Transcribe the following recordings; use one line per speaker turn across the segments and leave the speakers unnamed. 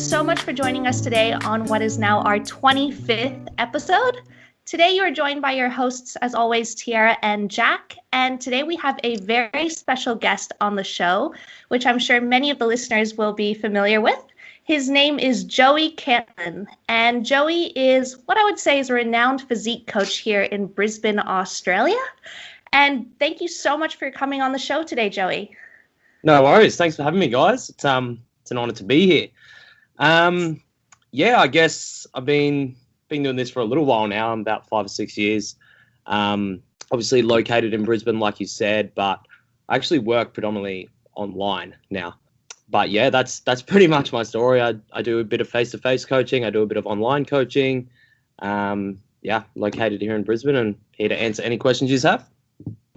so much for joining us today on what is now our 25th episode. Today you are joined by your hosts, as always, Tyarra and Jack. And today we have a very special guest on the show, which I'm sure many of the listeners will be familiar with. His name is Joey Cantlin. And Joey is what I would say is a renowned physique coach here in Brisbane, Australia. And thank you so much for coming on the show today, Joey.
No worries. Thanks for having me, guys. It's an honor to be here. I guess I've been doing this for a little while now. I'm about 5 or 6 years. Obviously located in Brisbane, like you said, but I actually work predominantly online now. But yeah, that's pretty much my story. I do a bit of face-to-face coaching. I do a bit of online coaching. Located here in Brisbane and here to answer any questions you have.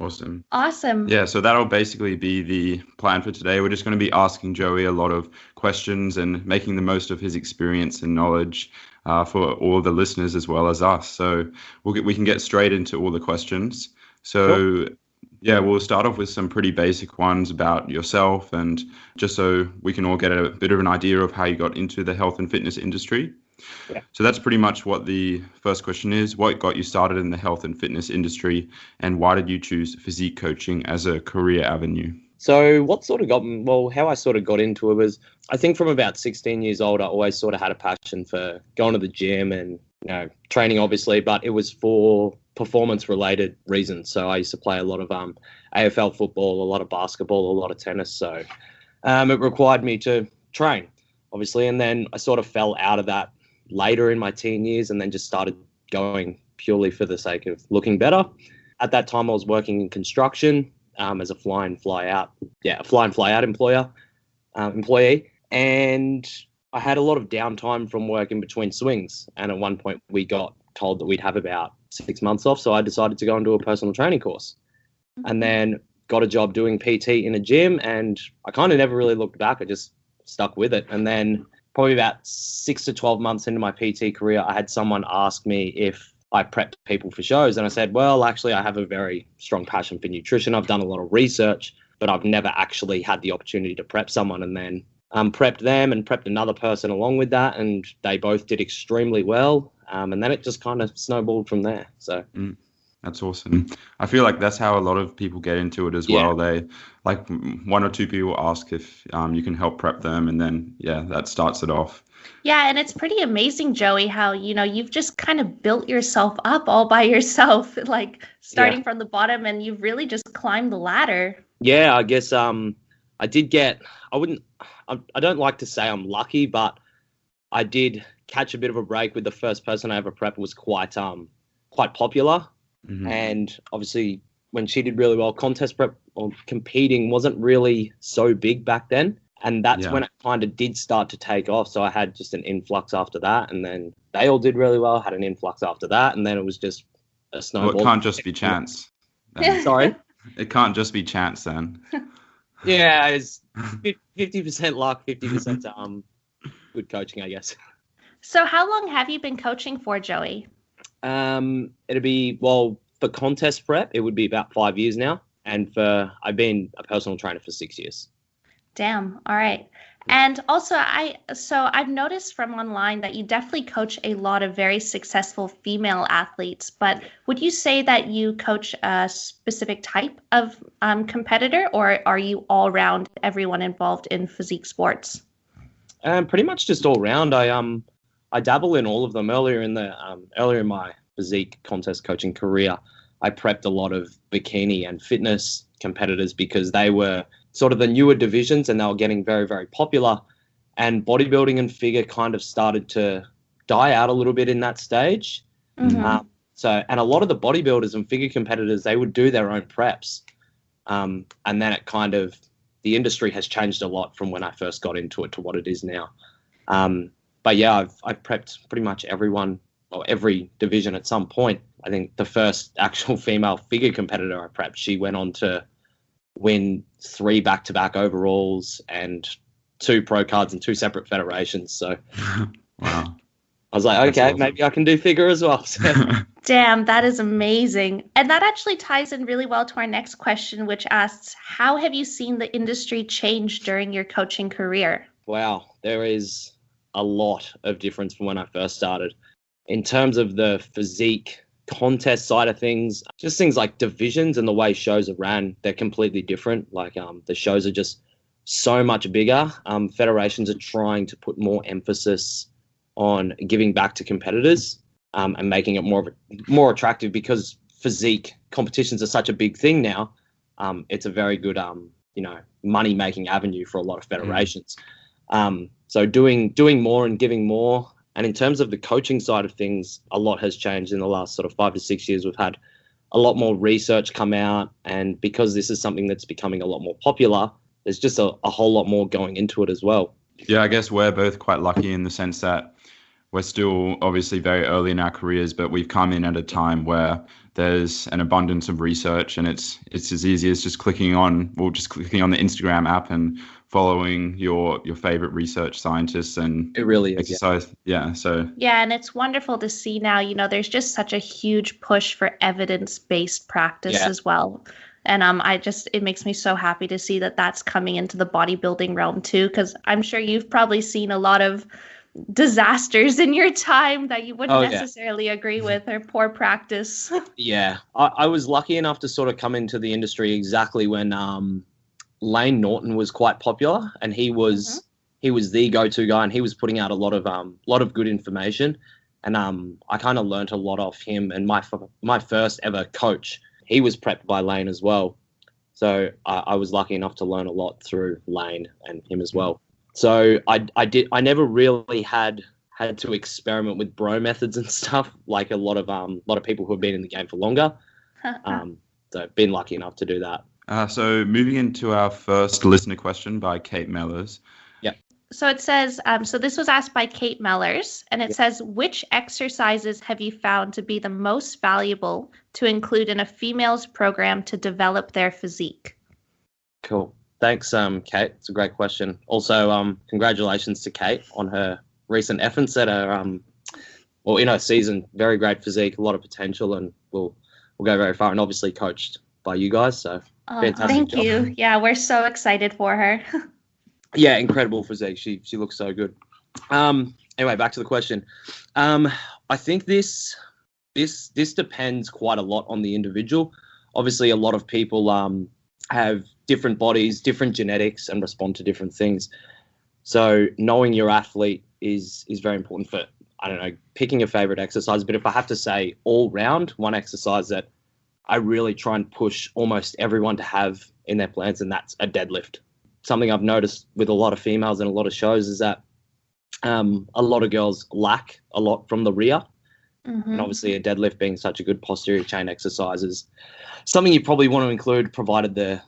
Awesome. Yeah, so that'll basically be the plan for today. We're just going to be asking Joey a lot of questions and making the most of his experience and knowledge for all the listeners as well as us. So we can get straight into all the questions. So yeah, we'll start off with some pretty basic ones about yourself, and just so we can all get a bit of an idea of how you got into the health and fitness industry. Yeah. So that's pretty much what the first question is. What got you started in the health and fitness industry, and why did you choose physique coaching as a career avenue?
So how I sort of got into it was, I think from about 16 years old, I always sort of had a passion for going to the gym and, training obviously, but it was for performance related reasons. So I used to play a lot of AFL football, a lot of basketball, a lot of tennis. So it required me to train, obviously. And then I sort of fell out of that later in my teen years and then just started going purely for the sake of looking better. At that time, I was working in construction as a fly in, fly out employee. And I had a lot of downtime from work in between swings. And at one point, we got told that we'd have about 6 months off. So I decided to go and do a personal training course. And then got a job doing PT in a gym. And I kind of never really looked back. I just stuck with it. And then probably about 6 to 12 months into my PT career, I had someone ask me if I prepped people for shows. And I said, well, actually, I have a very strong passion for nutrition. I've done a lot of research, but I've never actually had the opportunity to prep someone. And then prepped them and prepped another person along with that. And they both did extremely well. And then it just kind of snowballed from there. So
That's awesome. I feel like that's how a lot of people get into it as well. They like one or two people ask if you can help prep them, and then that starts it off.
Yeah, and it's pretty amazing, Joey, how you've just kind of built yourself up all by yourself, like starting from the bottom, and you've really just climbed the ladder.
Yeah, I guess I did get. I don't like to say I'm lucky, but I did catch a bit of a break with the first person I ever prepped. Was quite popular. Mm-hmm. And obviously when she did really well, contest prep or competing wasn't really so big back then. And that's when it kind of did start to take off. So I had just an influx after that. And then they all did really well, had an influx after that. And then it was just a snowball.
Well, it can't just be chance.
Sorry?
It can't just be chance then.
Yeah, it's 50% luck, 50% good coaching, I guess.
So how long have you been coaching for, Joey?
It'd be, for contest prep, it would be about 5 years now. And I've been a personal trainer for 6 years.
Damn. All right. And also I've noticed from online that you definitely coach a lot of very successful female athletes, but would you say that you coach a specific type of competitor, or are you all round everyone involved in physique sports?
Pretty much just all round. I dabble in all of them. Earlier in my physique contest coaching career, I prepped a lot of bikini and fitness competitors because they were sort of the newer divisions and they were getting very, very popular. And bodybuilding and figure kind of started to die out a little bit in that stage. Mm-hmm. And a lot of the bodybuilders and figure competitors, they would do their own preps. And then the industry has changed a lot from when I first got into it to what it is now. But yeah, I've prepped pretty much everyone or every division at some point. I think the first actual female figure competitor I prepped, she went on to win 3 back-to-back overalls and 2 pro cards and 2 separate federations. So
wow.
I was like, okay, awesome. Maybe I can do figure as well.
Damn, that is amazing. And that actually ties in really well to our next question, which asks, how have you seen the industry change during your coaching career?
Wow, there is a lot of difference from when I first started. In terms of the physique contest side of things, just things like divisions and the way shows are ran, they're completely different. Like the shows are just so much bigger. Federations are trying to put more emphasis on giving back to competitors and making it more attractive, because physique competitions are such a big thing now. It's a very good money making avenue for a lot of federations. So doing more and giving more. And in terms of the coaching side of things, a lot has changed in the last sort of 5 to 6 years. We've had a lot more research come out, and because this is something that's becoming a lot more popular, there's just a whole lot more going into it as well.
Yeah, I guess we're both quite lucky in the sense that we're still obviously very early in our careers, but we've come in at a time where there's an abundance of research, and it's as easy as just clicking on the Instagram app and following your favorite research scientists and
it really is,
exercise. Yeah.
Yeah, and it's wonderful to see now, there's just such a huge push for evidence-based practice as well. And it makes me so happy to see that that's coming into the bodybuilding realm too, because I'm sure you've probably seen a lot of disasters in your time that you wouldn't necessarily agree with, or poor practice.
Yeah, I was lucky enough to sort of come into the industry exactly when Lane Norton was quite popular, and he was the go-to guy, and he was putting out a lot of good information, and I kind of learned a lot off him. And my first ever coach, he was prepped by Lane as well, so I was lucky enough to learn a lot through Lane and him as well. So I never really had to experiment with bro methods and stuff like a lot of people who have been in the game for longer. So been lucky enough to do that.
So moving into our first listener question by Kate Mellors.
Yeah.
So it says, so this was asked by Kate Mellors, and it says, which exercises have you found to be the most valuable to include in a female's program to develop their physique?
Cool. Thanks, Kate. It's a great question. Also, congratulations to Kate on her recent efforts at in her season. Very great physique, a lot of potential, and will go very far. And obviously coached by you guys, so fantastic
thank
job.
you. Yeah, we're so excited for her.
Yeah, incredible physique. She looks so good. Anyway, back to the question. I think this depends quite a lot on the individual. Obviously, a lot of people have different bodies, different genetics, and respond to different things. So knowing your athlete is very important for, picking a favorite exercise. But if I have to say all round, one exercise that I really try and push almost everyone to have in their plans, and that's a deadlift. Something I've noticed with a lot of females and a lot of shows is that a lot of girls lack a lot from the rear. And obviously a deadlift being such a good posterior chain exercise is something you probably want to include, provided the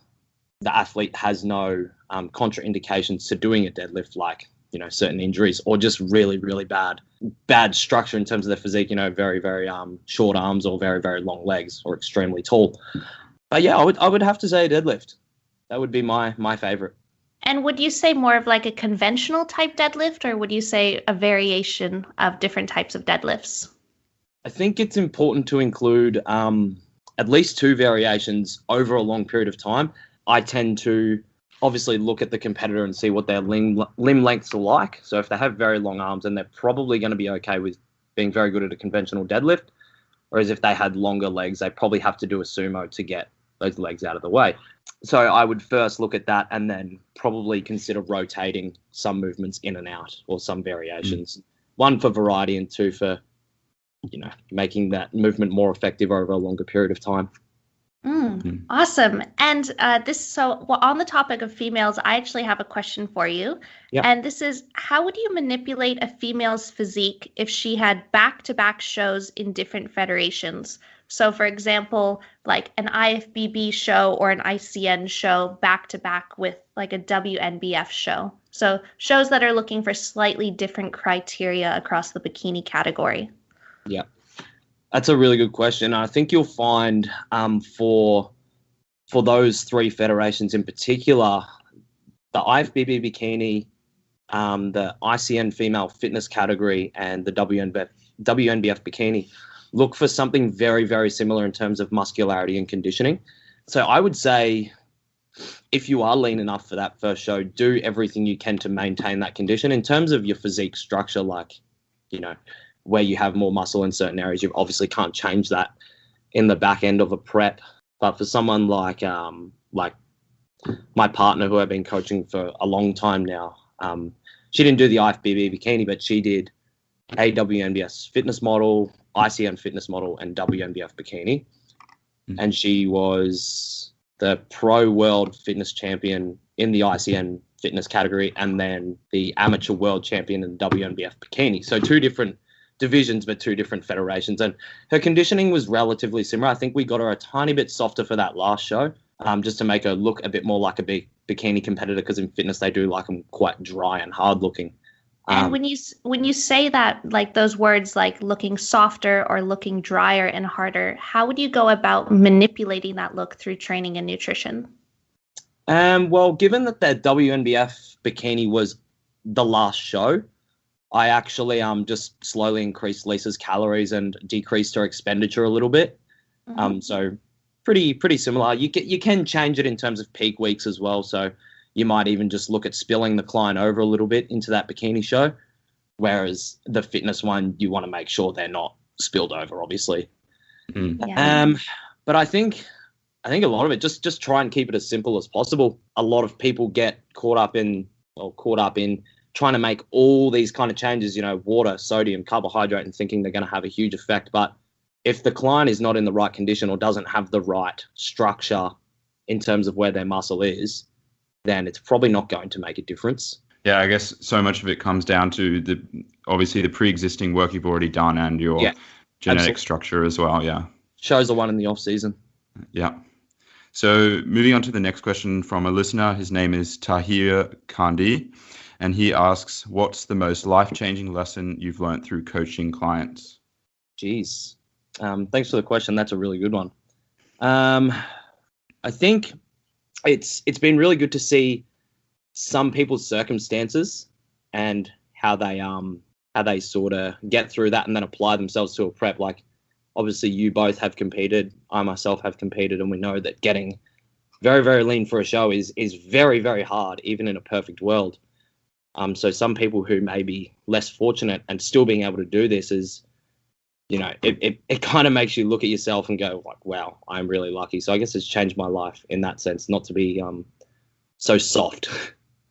athlete has no contraindications to doing a deadlift, like, certain injuries or just really, really bad structure in terms of their physique, very, very short arms or very, very long legs or extremely tall. But yeah, I would have to say a deadlift. That would be my favorite.
And would you say more of like a conventional type deadlift, or would you say a variation of different types of deadlifts?
I think it's important to include at least 2 variations over a long period of time. I tend to obviously look at the competitor and see what their limb lengths are like. So if they have very long arms, then they're probably going to be okay with being very good at a conventional deadlift. Whereas if they had longer legs, they probably have to do a sumo to get those legs out of the way. So I would first look at that and then probably consider rotating some movements in and out, or some variations. 1 for variety, and 2 for, making that movement more effective over a longer period of time.
Awesome. And on the topic of females, I actually have a question for you.
Yep.
And this is, how would you manipulate a female's physique if she had back-to-back shows in different federations? So for example, like an IFBB show or an ICN show back-to-back with like a WNBF show. So shows that are looking for slightly different criteria across the bikini category.
Yeah. That's a really good question. I think you'll find for those 3 federations in particular, the IFBB bikini, the ICN female fitness category, and the WNBF bikini look for something very, very similar in terms of muscularity and conditioning. So I would say if you are lean enough for that first show, do everything you can to maintain that condition. In terms of your physique structure, like, where you have more muscle in certain areas, you obviously can't change that in the back end of a prep. But for someone like my partner, who I've been coaching for a long time now, she didn't do the IFBB bikini, but she did a WNBF fitness model, ICN fitness model, and WNBF bikini. And she was the pro world fitness champion in the ICN fitness category, and then the amateur world champion in the WNBF bikini. So 2 different divisions, but 2 different federations. And her conditioning was relatively similar. I think we got her a tiny bit softer for that last show, just to make her look a bit more like a big bikini competitor, because in fitness they do like them quite dry and hard looking.
And when you say that, like those words like looking softer or looking drier and harder, how would you go about manipulating that look through training and nutrition?
Well, given that the WNBF bikini was the last show, I actually just slowly increased Lisa's calories and decreased her expenditure a little bit. So pretty similar. You can change it in terms of peak weeks as well. So you might even just look at spilling the client over a little bit into that bikini show, whereas the fitness one, you want to make sure they're not spilled over, obviously.
Yeah.
But I think a lot of it, just try and keep it as simple as possible. A lot of people get caught up in trying to make all these kind of changes, water, sodium, carbohydrate, and thinking they're going to have a huge effect. But if the client is not in the right condition or doesn't have the right structure in terms of where their muscle is, then it's probably not going to make a difference.
Yeah, I guess so much of it comes down to obviously the pre-existing work you've already done and your genetic structure as well. Yeah.
Shows the one in the off season.
Yeah. So moving on to the next question from a listener. His name is Tahir Kandi, and he asks, what's the most life-changing lesson you've learned through coaching clients?
Jeez. Thanks for the question. That's a really good one. I think it's been really good to see some people's circumstances and how they sort of get through that and then apply themselves to a prep. Like, obviously you both have competed, I myself have competed, and we know that getting very, very lean for a show is very, very hard, even in a perfect world. So some people who may be less fortunate and still being able to do this is, it kind of makes you look at yourself and go like, wow, I'm really lucky. So I guess it's changed my life in that sense, not to be so soft.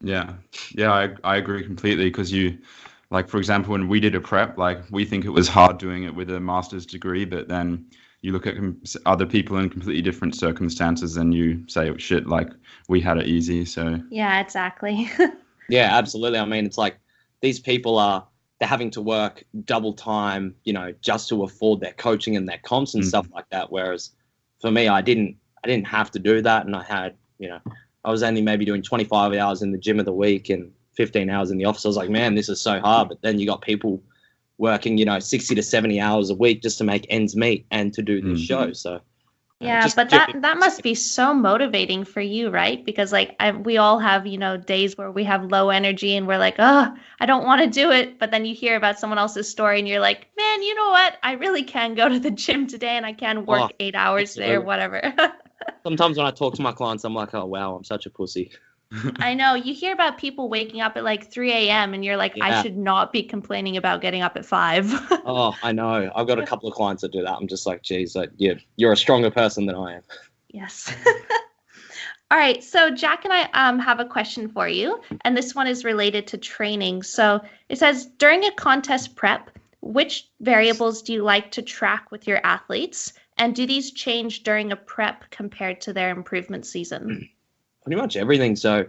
Yeah, I agree completely, because for example, when we did a prep, we think it was hard doing it with a master's degree, but then you look at other people in completely different circumstances and you say, oh, shit, we had it easy. So
yeah, exactly.
Yeah, absolutely. I mean, it's like these people they're having to work double time, just to afford their coaching and their comps and stuff like that. Whereas for me, I didn't have to do that. And I had, I was only maybe doing 25 hours in the gym of the week and 15 hours in the office. I was like, man, this is so hard. But then you got people working, 60 to 70 hours a week just to make ends meet and to do this show. So
yeah, but that must be so motivating for you, right? Because we all have, days where we have low energy and we're like, oh, I don't want to do it. But then you hear about someone else's story and you're like, man, you know what? I really can go to the gym today and I can work 8 hours
absolutely.
there, whatever.
Sometimes when I talk to my clients, I'm like, oh, wow, I'm such a pussy.
I know. You hear about people waking up at 3 a.m. and you're like, yeah. I should not be complaining about getting up at 5.
Oh, I know. I've got a couple of clients that do that. I'm just like, geez, you're a stronger person than I am.
Yes. All right. So Jack and I have a question for you. And this one is related to training. So it says, during a contest prep, which variables do you like to track with your athletes? And do these change during a prep compared to their improvement season?
Pretty much everything. So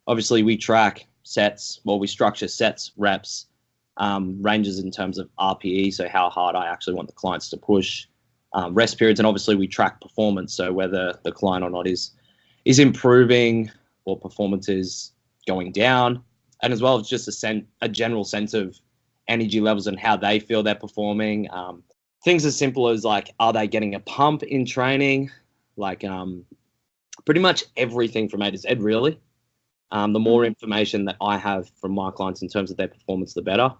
obviously we track sets, we structure sets, reps, ranges in terms of RPE, so how hard I actually want the clients to push, rest periods, and obviously we track performance, so whether the client or not is improving or performance is going down, and as well as just a general sense of energy levels and how they feel they're performing. Things as simple as are they getting a pump in training? Pretty much everything from A to Z, really. The more information that I have from my clients in terms of their performance, the better.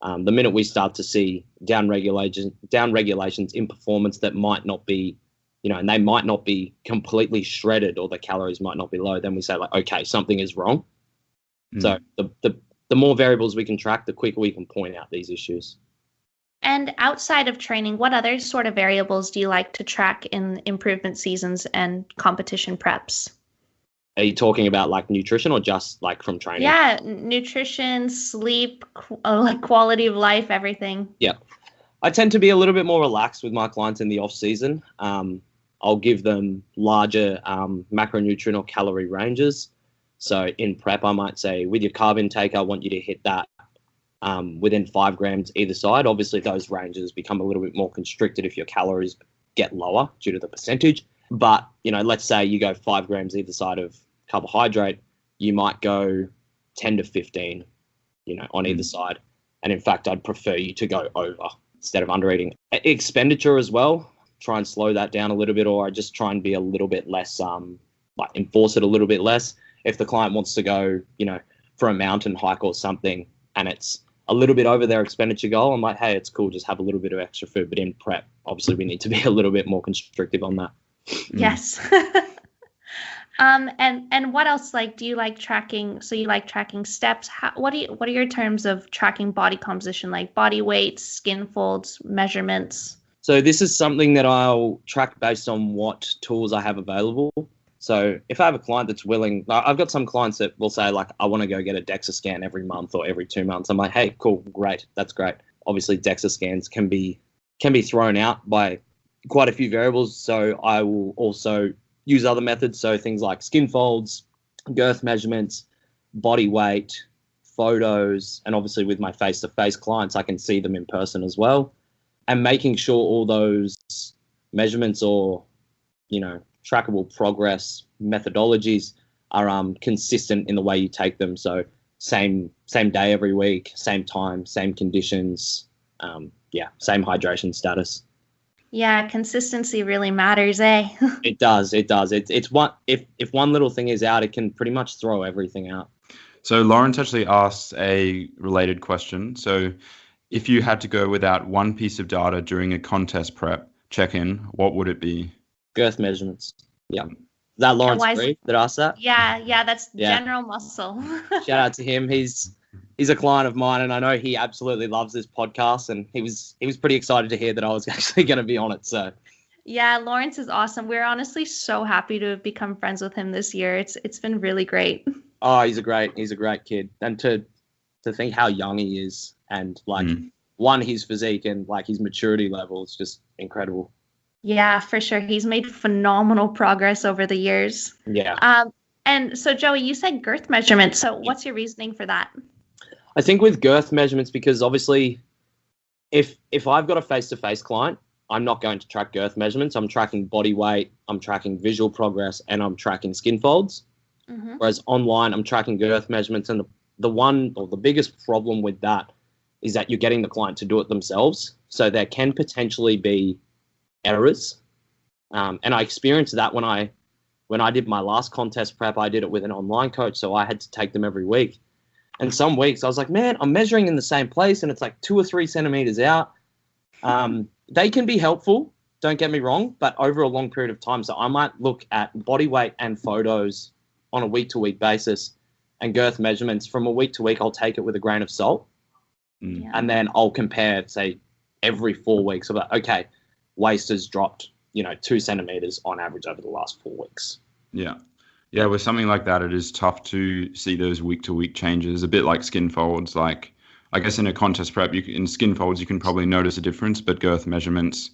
The minute we start to see down regulations in performance that might not be and they might not be completely shredded or the calories might not be low, then we say like, okay, something is wrong. So the more variables we can track, the quicker we can point out these issues.
And outside of training, what other sort of variables do you like to track in improvement seasons and competition preps?
Are you talking about like nutrition or just like from training?
Yeah, nutrition, sleep, like quality of life, everything.
Yeah. I tend to be a little bit more relaxed with my clients in the off season. I'll give them larger macronutrient or calorie ranges. So in prep, I might say with your carb intake, I want you to hit that within 5 grams either side. Obviously, those ranges become a little bit more constricted if your calories get lower due to the percentage. But, let's say you go 5 grams either side of carbohydrate, you might go 10 to 15, on either side. And in fact, I'd prefer you to go over instead of under eating. Expenditure as well, try and slow that down a little bit, or I just try and be a little bit less, enforce it a little bit less. If the client wants to go, for a mountain hike or something, and it's a little bit over their expenditure goal, I'm like, hey, it's cool, just have a little bit of extra food. But in prep, obviously, we need to be a little bit more constrictive on that.
Yes. And what else do you like tracking? So you like tracking steps. What are your terms of tracking body composition, like body weight, skin folds, measurements?
So this is something that I'll track based on what tools I have available. So if I have a client that's willing, I've got some clients that will say like, I want to go get a DEXA scan every month or every 2 months. I'm like, hey, cool, great, that's great. Obviously, DEXA scans can be thrown out by quite a few variables. So I will also use other methods. So things like skin folds, girth measurements, body weight, photos, and obviously with my face-to-face clients, I can see them in person as well. And making sure all those measurements or, trackable progress methodologies are consistent in the way you take them. So same day every week, same time, same conditions, same hydration status.
Yeah, consistency really matters, eh?
It does. It's one, if one little thing is out, it can pretty much throw everything out.
So Lawrence actually asked a related question. So if you had to go without one piece of data during a contest prep check-in, what would it be?
Girth measurements. Yeah. Is that Lawrence Free that asked that?
Yeah, that's general muscle.
Shout out to him. He's a client of mine, and I know he absolutely loves this podcast, and he was pretty excited to hear that I was actually going to be on it. So
yeah, Lawrence is awesome. We're honestly so happy to have become friends with him this year. It's been really great.
Oh, he's a great kid, and to think how young he is, and his physique and his maturity level is just incredible.
Yeah, for sure. He's made phenomenal progress over the years.
Yeah.
And so, Joey, you said girth measurements. So what's your reasoning for that?
I think with girth measurements, because obviously if I've got a face-to-face client, I'm not going to track girth measurements. I'm tracking body weight, I'm tracking visual progress, and I'm tracking skin folds. Mm-hmm. Whereas online, I'm tracking girth measurements. And the biggest problem with that is that you're getting the client to do it themselves. So there can potentially be errors. And I experienced that when I did my last contest prep. I did it with an online coach, so I had to take them every week. And some weeks I was like, man, I'm measuring in the same place and it's like 2 or 3 centimeters out. They can be helpful, don't get me wrong, but over a long period of time. So I might look at body weight and photos on a week-to-week basis, and girth measurements from a week to week, I'll take it with a grain of salt. Yeah. And then I'll compare, say, every 4 weeks of that. Okay, waist has dropped, 2 centimeters on average over the last 4 weeks.
Yeah. Yeah, with something like that, it is tough to see those week-to-week changes, a bit like skin folds. Like, I guess in a contest prep, in skin folds, you can probably notice a difference, but girth measurements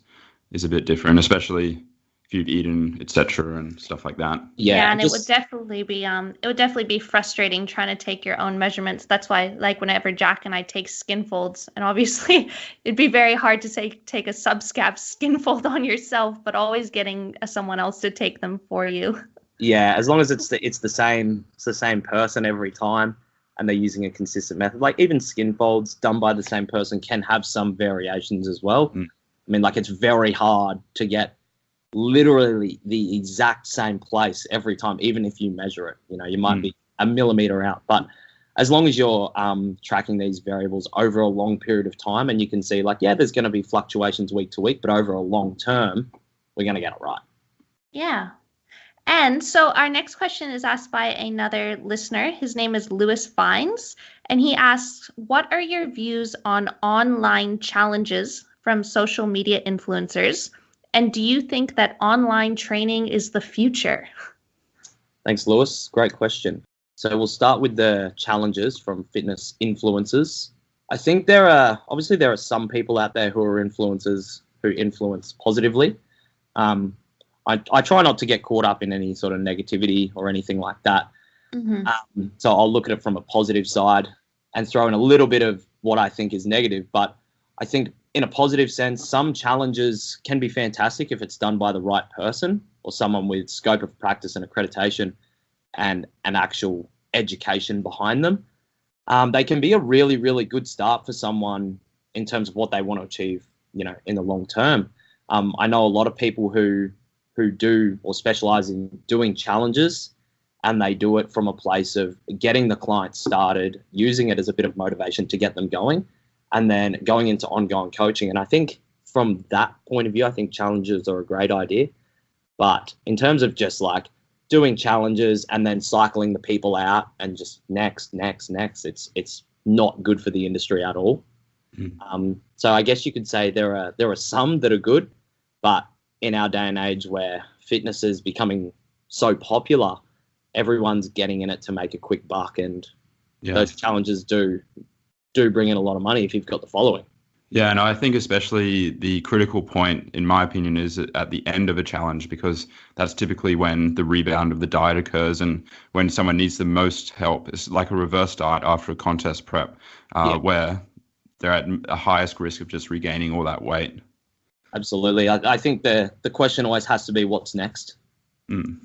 is a bit different, especially if you've eaten, etc., and stuff like that.
Yeah, and it would definitely be frustrating trying to take your own measurements. That's why, whenever Jack and I take skin folds, and obviously it'd be very hard to take a subscap skin fold on yourself, but always getting someone else to take them for you.
Yeah, as long as it's the same person every time, and they're using a consistent method. Like even skin folds done by the same person can have some variations as well. I mean, it's very hard to get literally the exact same place every time, even if you measure it. You might be a millimeter out, but as long as you're tracking these variables over a long period of time, and you can see there's going to be fluctuations week to week, but over a long term, we're going to get it right.
Yeah. And so our next question is asked by another listener. His name is Lewis Fines, and he asks, what are your views on online challenges from social media influencers? And do you think that online training is the future?
Thanks, Lewis. Great question. So we'll start with the challenges from fitness influencers. I think there are some people out there who are influencers who influence positively. I try not to get caught up in any sort of negativity or anything like that. Mm-hmm. So I'll look at it from a positive side and throw in a little bit of what I think is negative. But I think in a positive sense, some challenges can be fantastic if it's done by the right person or someone with scope of practice and accreditation and an actual education behind them. They can be a really, really good start for someone in terms of what they want to achieve, in the long term. I know a lot of people who do or specialize in doing challenges, and they do it from a place of getting the client started, using it as a bit of motivation to get them going, and then going into ongoing coaching. And I think from that point of view, I think challenges are a great idea. But in terms of just like doing challenges and then cycling the people out and just next, it's not good for the industry at all. So I guess you could say there are some that are good, but in our day and age where fitness is becoming so popular, everyone's getting in it to make a quick buck, and those challenges do bring in a lot of money if you've got the following.
Yeah, and I think especially the critical point, in my opinion, is at the end of a challenge, because that's typically when the rebound of the diet occurs and when someone needs the most help. It's like a reverse diet after a contest prep, where they're at a highest risk of just regaining all that weight.
Absolutely. I think the question always has to be what's next.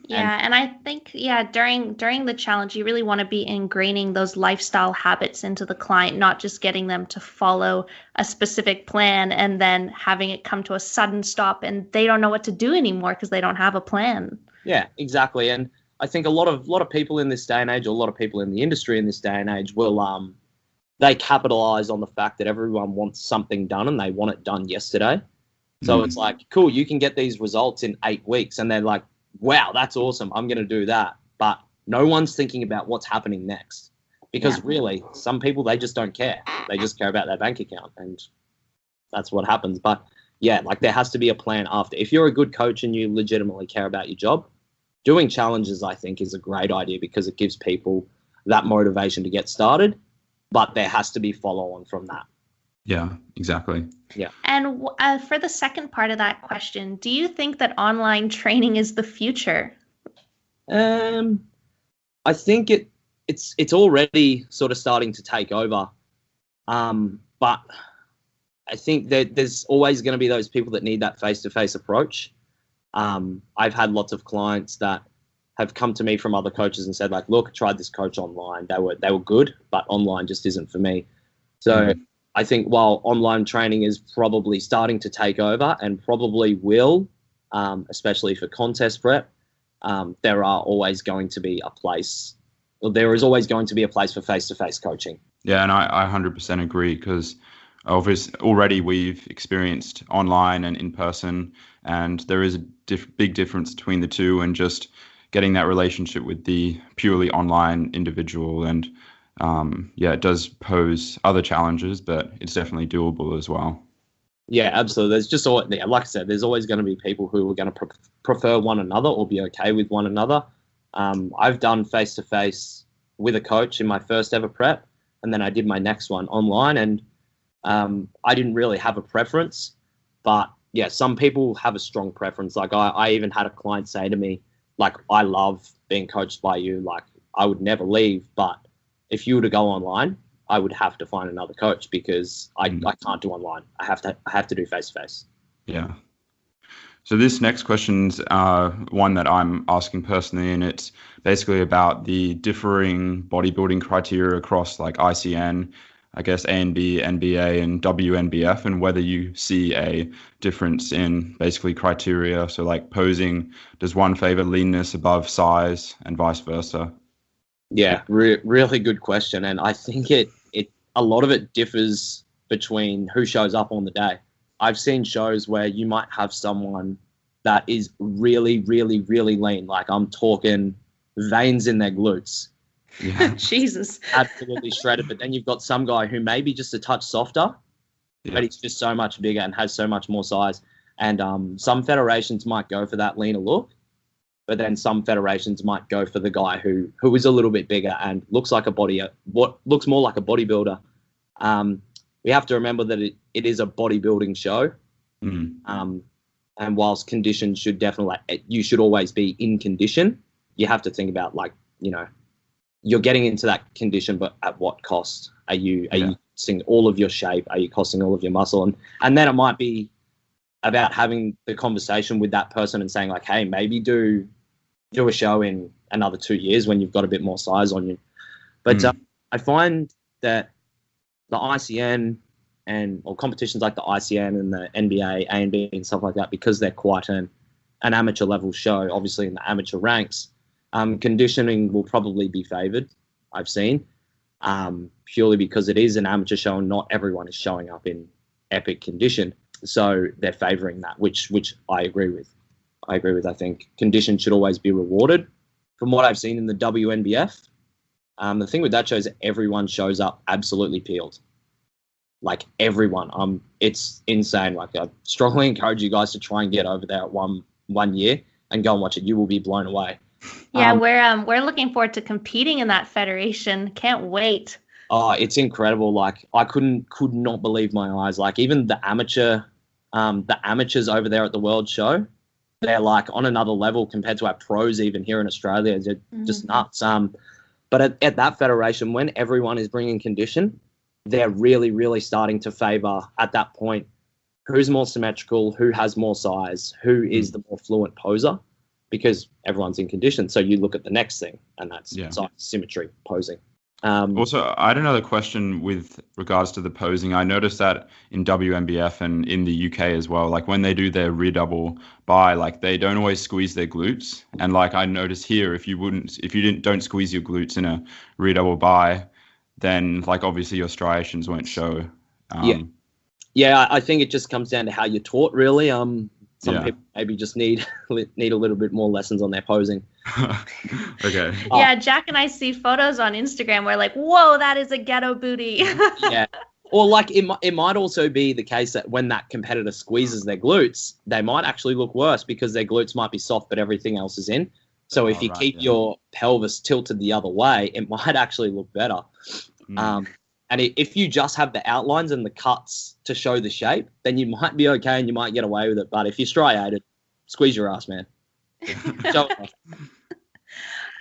Yeah, and I think during the challenge, you really want to be ingraining those lifestyle habits into the client, not just getting them to follow a specific plan and then having it come to a sudden stop and they don't know what to do anymore because they don't have a plan.
Yeah, exactly. And I think a lot of people in this day and age, or a lot of people in the industry in this day and age will they capitalize on the fact that everyone wants something done and they want it done yesterday. So it's like, cool, you can get these results in 8 weeks. And they're like, wow, that's awesome. I'm going to do that. But no one's thinking about what's happening next. Because really, some people, they just don't care. They just care about their bank account. And that's what happens. But yeah, like there has to be a plan after. If you're a good coach and you legitimately care about your job, doing challenges, I think, is a great idea because it gives people that motivation to get started. But there has to be follow-on from that.
Yeah, exactly.
Yeah.
And for the second part of that question, do you think that online training is the future?
I think it's already sort of starting to take over. But I think that there's always going to be those people that need that face-to-face approach. I've had lots of clients that have come to me from other coaches and said, like, look, I tried this coach online. They were good, but online just isn't for me. So I think while online training is probably starting to take over and probably will, especially for contest prep, there is always going to be a place for face-to-face coaching.
Yeah, and I 100% agree, because obviously already we've experienced online and in person, and there is a big difference between the two, and just getting that relationship with the purely online individual. And it does pose other challenges, but it's definitely doable as well.
Yeah, absolutely. There's just like I said, there's always going to be people who are going to prefer one another or be okay with one another. I've done face-to-face with a coach in my first ever prep, and then I did my next one online, and I didn't really have a preference. But yeah, some people have a strong preference. Like I even had a client say to me, like, I love being coached by you. Like, I would never leave, but if you were to go online, I would have to find another coach because I can't do online. I have to do face-to-face.
Yeah. So this next question's one that I'm asking personally, and it's basically about the differing bodybuilding criteria across like ISSN, I guess A&B, NBA, and WNBF, and whether you see a difference in basically criteria. So like posing, does one favor leanness above size and vice versa?
Yeah, really good question. And I think a lot of it differs between who shows up on the day. I've seen shows where you might have someone that is really, really, really lean. Like I'm talking veins in their glutes.
Yeah. Jesus.
Absolutely shredded. But then you've got some guy who may be just a touch softer, but he's just so much bigger and has so much more size. And some federations might go for that leaner look, but then some federations might go for the guy who is a little bit bigger and looks like what looks more like a bodybuilder. We have to remember that it is a bodybuilding show. And whilst condition should definitely, you should always be in condition, you have to think about, like, you know, you're getting into that condition, but at what cost? Are you costing all of your shape? Are you costing all of your muscle? And then it might be about having the conversation with that person and saying, like, hey, maybe do a show in another 2 years when you've got a bit more size on you. But I find that the ICN or competitions like the ICN and the NBA, A&B and stuff like that, because they're quite an amateur level show, obviously in the amateur ranks, conditioning will probably be favoured, I've seen, purely because it is an amateur show and not everyone is showing up in epic condition. So they're favouring that, which I agree with. I think condition should always be rewarded. From what I've seen in the WNBF, the thing with that show is everyone shows up absolutely peeled. Like everyone. It's insane. Like I strongly encourage you guys to try and get over there at one year and go and watch it. You will be blown away.
Yeah, we're looking forward to competing in that federation. Can't wait.
Oh, it's incredible. Like I could not believe my eyes. Like even the amateurs over there at the World Show, they're like on another level compared to our pros even here in Australia. They're just nuts. But at that federation, when everyone is bringing condition, they're really, really starting to favour at that point who's more symmetrical, who has more size, who is the more fluent poser, because everyone's in condition. So you look at the next thing, and that's size, symmetry, posing.
Also, I had another question with regards to the posing. I noticed that in WNBF and in the UK as well, like when they do their rear double by, like they don't always squeeze their glutes. And like I noticed here, if you don't squeeze your glutes in a rear double by, then like obviously your striations won't show.
Yeah, I think it just comes down to how you're taught, really. Some people maybe just need a little bit more lessons on their posing.
Okay.
Yeah, Jack and I see photos on Instagram where like, whoa, that is a ghetto booty.
Yeah. Or like it might also be the case that when that competitor squeezes their glutes, they might actually look worse because their glutes might be soft, but everything else is in. So if you keep your pelvis tilted the other way, it might actually look better. And if you just have the outlines and the cuts to show the shape, then you might be okay and you might get away with it. But if you're striated, squeeze your ass, man.
All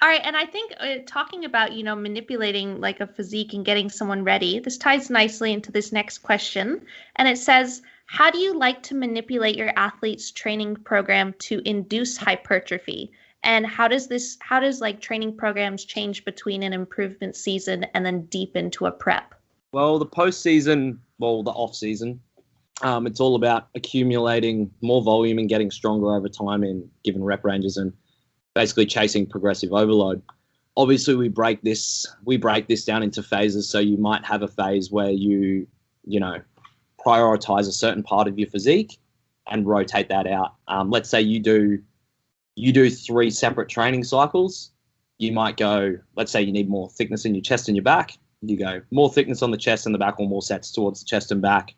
right, and I think talking about, manipulating like a physique and getting someone ready, this ties nicely into this next question. And it says, how do you like to manipulate your athlete's training program to induce hypertrophy? And how does like training programs change between an improvement season and then deep into a prep?
Well, the off season, it's all about accumulating more volume and getting stronger over time in given rep ranges and basically chasing progressive overload. Obviously, we break this down into phases. So you might have a phase where you prioritize a certain part of your physique and rotate that out. Let's say you do 3 separate training cycles. You might go, let's say you need more thickness in your chest and your back. You go more thickness on the chest and the back, or more sets towards the chest and back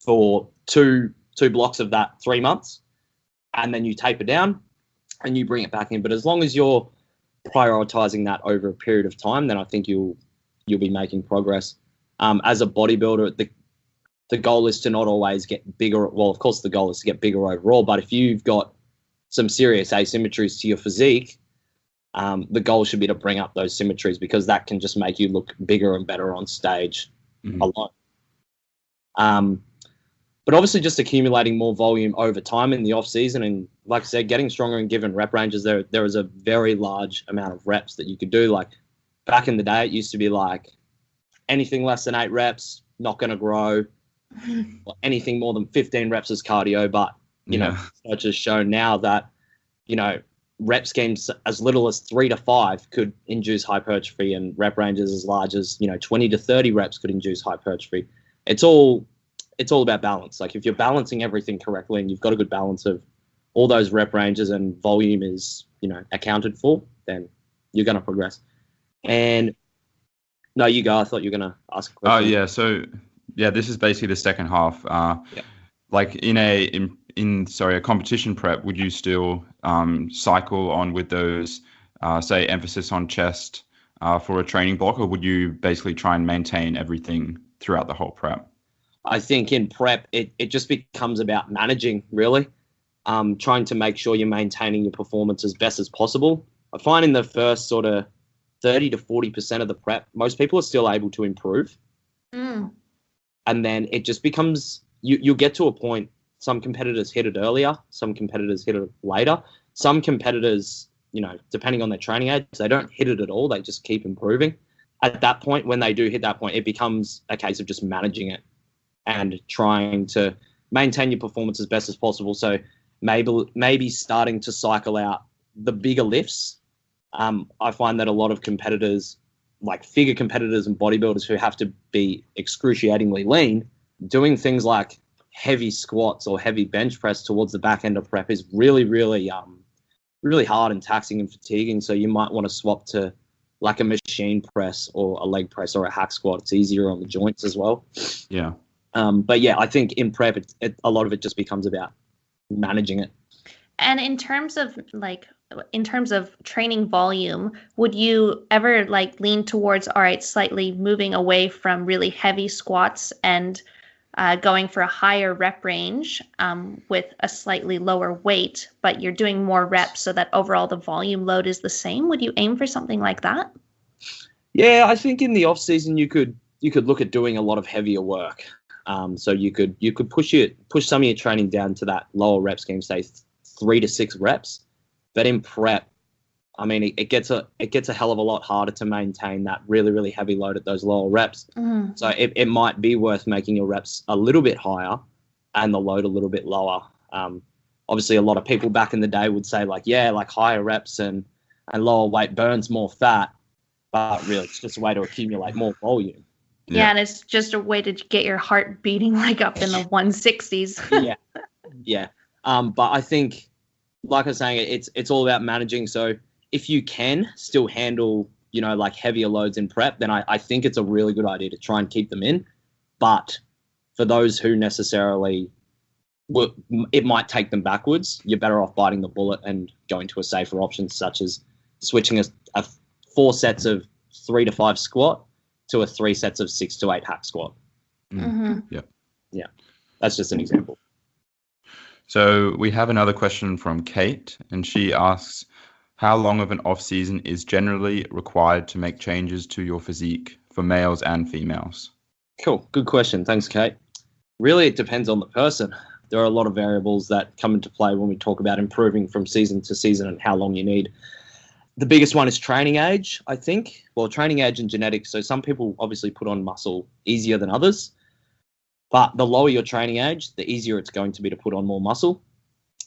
for two blocks of that 3 months. And then you taper down and you bring it back in. But as long as you're prioritizing that over a period of time, then I think you'll be making progress. As a bodybuilder, the goal is to not always get bigger. Well, of course, the goal is to get bigger overall. But if you've got some serious asymmetries to your physique, the goal should be to bring up those symmetries, because that can just make you look bigger and better on stage alone. But obviously just accumulating more volume over time in the off season, and like I said, getting stronger in given rep ranges. There is a very large amount of reps that you could do. Like back in the day, it used to be like anything less than 8 reps, not going to grow. Or anything more than 15 reps is cardio. But research has shown now that, rep schemes as little as 3 to 5 could induce hypertrophy, and rep ranges as large as, 20 to 30 reps could induce hypertrophy. It's all about balance. Like if you're balancing everything correctly and you've got a good balance of all those rep ranges and volume is, accounted for, then you're going to progress. And no, you go. I thought you were going to ask a question.
Oh, yeah. So, this is basically the second half. Like in a competition prep, would you still cycle on with those, say, emphasis on chest for a training block, or would you basically try and maintain everything throughout the whole prep?
I think in prep, it just becomes about managing, really. Trying to make sure you're maintaining your performance as best as possible. I find in the first sort of 30 to 40% of the prep, most people are still able to improve. And then it just becomes, you'll get to a point, some competitors hit it earlier, some competitors hit it later. Some competitors, depending on their training age, they don't hit it at all. They just keep improving. At that point, when they do hit that point, it becomes a case of just managing it and trying to maintain your performance as best as possible. So maybe starting to cycle out the bigger lifts. I find that a lot of competitors, like figure competitors and bodybuilders who have to be excruciatingly lean, doing things like heavy squats or heavy bench press towards the back end of prep is really, really, really hard and taxing and fatiguing. So you might want to swap to like a machine press or a leg press or a hack squat. It's easier on the joints as well.
Yeah.
But yeah, I think in prep, a lot of it just becomes about managing it.
And in terms of training volume, would you ever lean towards, all right, slightly moving away from really heavy squats and going for a higher rep range with a slightly lower weight, but you're doing more reps so that overall the volume load is the same? Would you aim for something like that?
Yeah, I think in the off season you could look at doing a lot of heavier work. So you could push some of your training down to that lower rep scheme, say 3 to 6 reps. But in prep, I mean, it gets a hell of a lot harder to maintain that really, really heavy load at those lower reps. So it might be worth making your reps a little bit higher and the load a little bit lower. Obviously, a lot of people back in the day would say higher reps and lower weight burns more fat, but really it's just a way to accumulate more volume.
Yeah, and it's just a way to get your heart beating up in the 160s.
Yeah. But I think, like I was saying, it's all about managing. So if you can still handle, heavier loads in prep, then I think it's a really good idea to try and keep them in. But for those who necessarily, it might take them backwards, you're better off biting the bullet and going to a safer option, such as switching a 4 sets of 3 to 5 squat to a 3 sets of 6 to 8 hack squat. Yeah. That's just an example.
So we have another question from Kate, and she asks, how long of an off season is generally required to make changes to your physique for males and females?
Cool. Good question. Thanks, Kate. Really, it depends on the person. There are a lot of variables that come into play when we talk about improving from season to season and how long you need. The biggest one is training age, I think. Well, training age and genetics. So some people obviously put on muscle easier than others. But the lower your training age, the easier it's going to be to put on more muscle.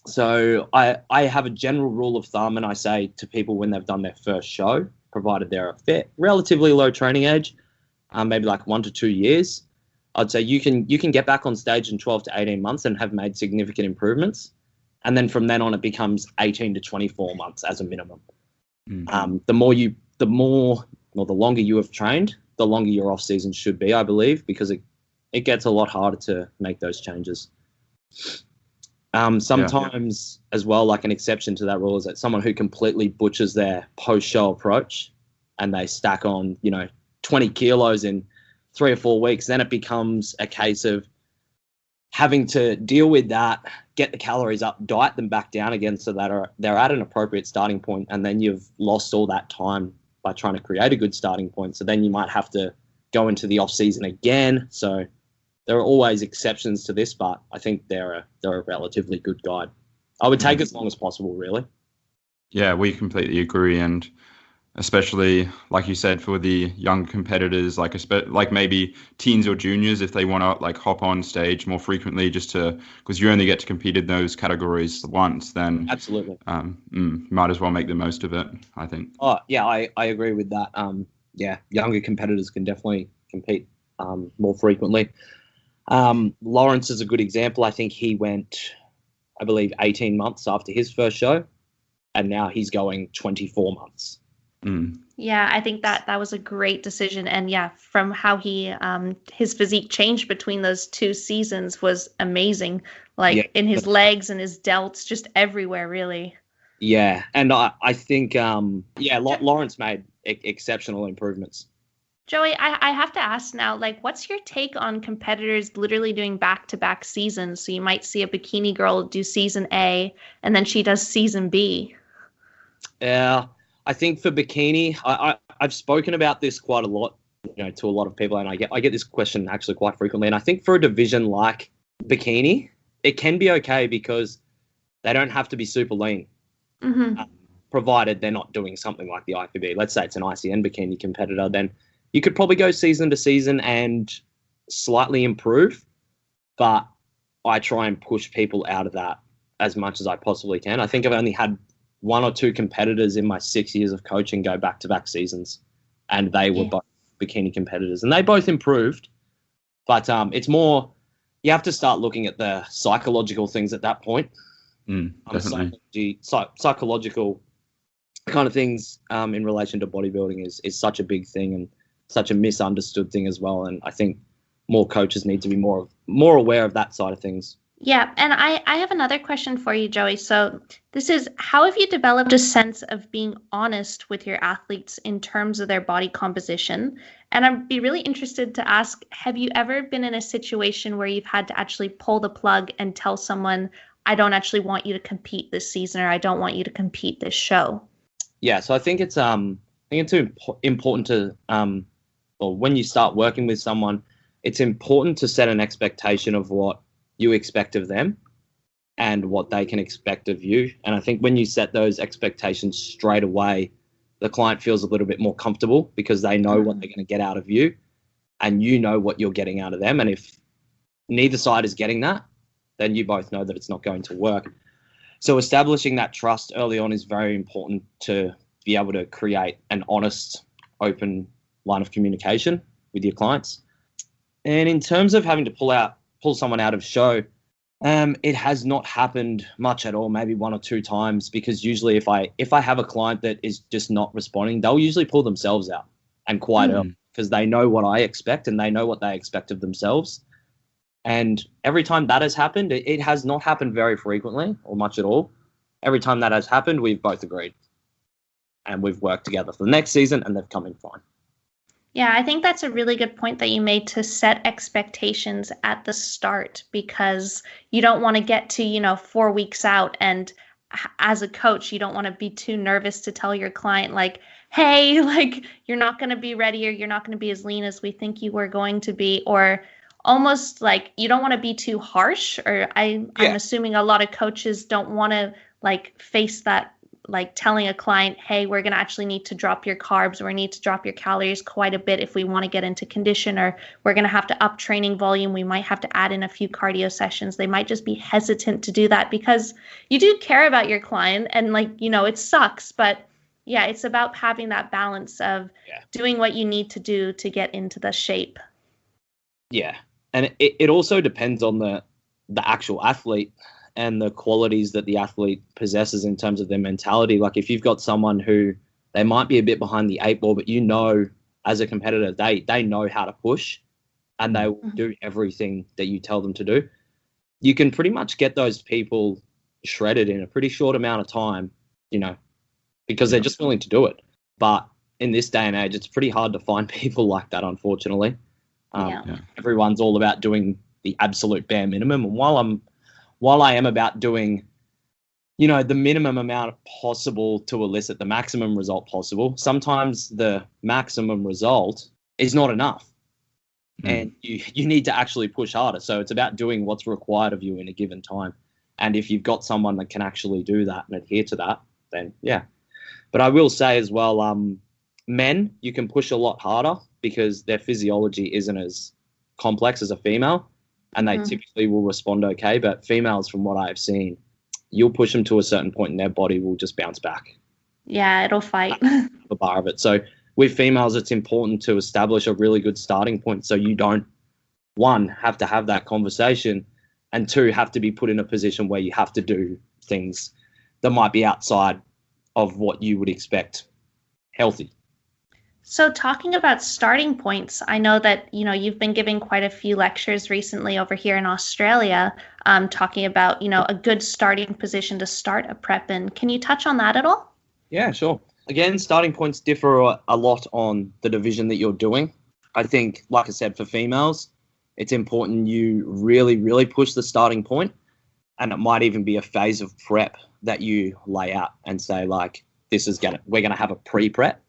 So I have a general rule of thumb, and I say to people when they've done their first show, provided they're a relatively low training age, maybe 1 to 2 years, I'd say you can get back on stage in 12 to 18 months and have made significant improvements. And then from then on, it becomes 18 to 24 months as a minimum. The longer you have trained, the longer your off season should be, I believe, because it gets a lot harder to make those changes. Sometimes as well, an exception to that rule is that someone who completely butchers their post-show approach and they stack on, 20 kilos in 3 or 4 weeks, then it becomes a case of having to deal with that, get the calories up, diet them back down again so that they're at an appropriate starting point, and then you've lost all that time by trying to create a good starting point. So then you might have to go into the off season again. So there are always exceptions to this, but I think they're a relatively good guide. I would take as long as possible, really.
Yeah, we completely agree, and especially like you said, for the young competitors, like maybe teens or juniors, if they want to hop on stage more frequently, just because you only get to compete in those categories once, then
absolutely,
might as well make the most of it, I think.
Oh yeah, I agree with that. Younger competitors can definitely compete more frequently. Lawrence is a good example. I think he went I believe, 18 months after his first show. And now he's going 24 months.
Yeah, I think that was a great decision. And yeah, from how he his physique changed between those 2 seasons was amazing. Like in his legs and his delts, just everywhere, really.
Yeah, and I think Lawrence made exceptional improvements.
Joey, I have to ask now, like, what's your take on competitors literally doing back-to-back seasons? So you might see a bikini girl do season A, and then she does season B.
Yeah, I think for bikini, I've spoken about this quite a lot, to a lot of people, and I get this question actually quite frequently. And I think for a division like bikini, it can be okay because they don't have to be super lean, provided they're not doing something like the IFBB. Let's say it's an ISSN bikini competitor, then you could probably go season to season and slightly improve. But I try and push people out of that as much as I possibly can. I think I've only had 1 or 2 competitors in my 6 years of coaching go back-to-back seasons, and they were both bikini competitors, and they both improved. But it's more, you have to start looking at the psychological things at that point. Psychological kind of things in relation to bodybuilding is such a big thing and such a misunderstood thing as well. And I think more coaches need to be more aware of that side of things.
Yeah, and I have another question for you, Joey. So this is, how have you developed a sense of being honest with your athletes in terms of their body composition? And I'd be really interested to ask, have you ever been in a situation where you've had to actually pull the plug and tell someone, I don't actually want you to compete this season, or I don't want you to compete this show?
Yeah, so I think it's important to, or when you start working with someone, it's important to set an expectation of what you expect of them and what they can expect of you. And I think when you set those expectations straight away, the client feels a little bit more comfortable because they know what they're going to get out of you and you know what you're getting out of them. And if neither side is getting that, then you both know that it's not going to work. So establishing that trust early on is very important to be able to create an honest, open line of communication with your clients. And in terms of having to pull someone out of show, it has not happened much at all, maybe 1 or 2 times, because usually if I have a client that is just not responding, they'll usually pull themselves out, and quite early, because they know what I expect and they know what they expect of themselves. And every time that has happened, it has not happened very frequently or much at all. Every time that has happened, we've both agreed and we've worked together for the next season and they've come in fine.
Yeah, I think that's a really good point that you made, to set expectations at the start, because you don't want to get to, 4 weeks out, and as a coach, you don't want to be too nervous to tell your client, like, hey, like, you're not going to be ready, or you're not going to be as lean as we think you were going to be, or almost like you don't want to be too harsh. Or I'm assuming a lot of coaches don't want to like face that, like telling a client, hey, we're going to actually need to drop your carbs, or we need to drop your calories quite a bit if we want to get into condition, or we're going to have to up training volume. We might have to add in a few cardio sessions. They might just be hesitant to do that because you do care about your client, and it sucks, but yeah, it's about having that balance of doing what you need to do to get into the shape.
Yeah. And it also depends on the actual athlete and the qualities that the athlete possesses in terms of their mentality. Like if you've got someone who they might be a bit behind the 8 ball, but as a competitor, they know how to push and they will do everything that you tell them to do. You can pretty much get those people shredded in a pretty short amount of time, because they're just willing to do it. But in this day and age, it's pretty hard to find people like that, unfortunately. Everyone's all about doing the absolute bare minimum. And while I am about doing, the minimum amount possible to elicit the maximum result possible, sometimes the maximum result is not enough. And you need to actually push harder. So it's about doing what's required of you in a given time. And if you've got someone that can actually do that and adhere to that, then yeah. But I will say as well, men, you can push a lot harder because their physiology isn't as complex as a female, and they typically will respond okay. But females, from what I've seen, you'll push them to a certain point and their body will just bounce back.
Yeah, it'll fight.
The bar of it. So with females, it's important to establish a really good starting point so you don't, one, have to have that conversation, and 2, have to be put in a position where you have to do things that might be outside of what you would expect healthy.
So talking about starting points, I know that, you've been giving quite a few lectures recently over here in Australia, talking about, a good starting position to start a prep in. Can you touch on that at all?
Yeah, sure. Again, starting points differ a lot on the division that you're doing. I think, like I said, for females, it's important you really, really push the starting point, and it might even be a phase of prep that you lay out and say, like, we're gonna have a pre-prep.